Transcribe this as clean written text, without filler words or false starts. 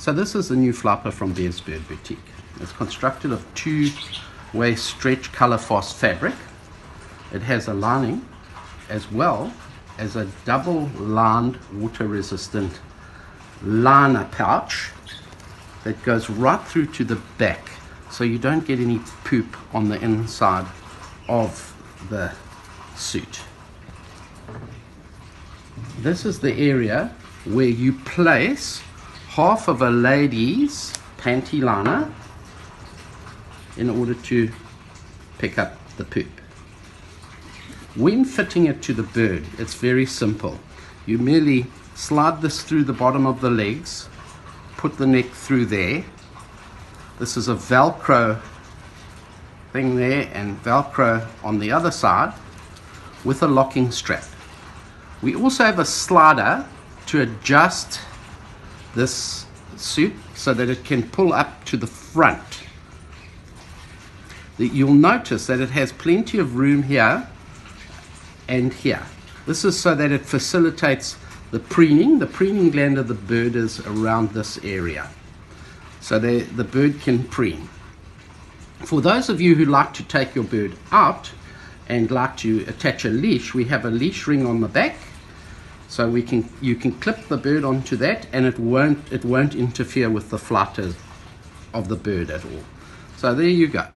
So this is the new Flyper from Bev's Bird Boutique. It's constructed of two-way stretch color fast fabric. It has a lining as well as a double lined water resistant liner pouch that goes right through to the back, so you don't get any poop on the inside of the suit. This is the area where you place half of a lady's panty liner in order to pick up the poop. When fitting it to the bird, it's very simple. You merely slide this through the bottom of the legs, put the neck through there. This is a Velcro thing there and Velcro on the other side with a locking strap. We also have a slider to adjust this suit so that it can pull up to the front. You'll notice that it has plenty of room here and here. This is so that it facilitates the preening. The preening gland of the bird is around this area, so the bird can preen. For those of you who like to take your bird out and like to attach a leash, we have a leash ring on the back, so you can clip the bird onto that, and it won't interfere with the flutter of the bird at all. So there you go.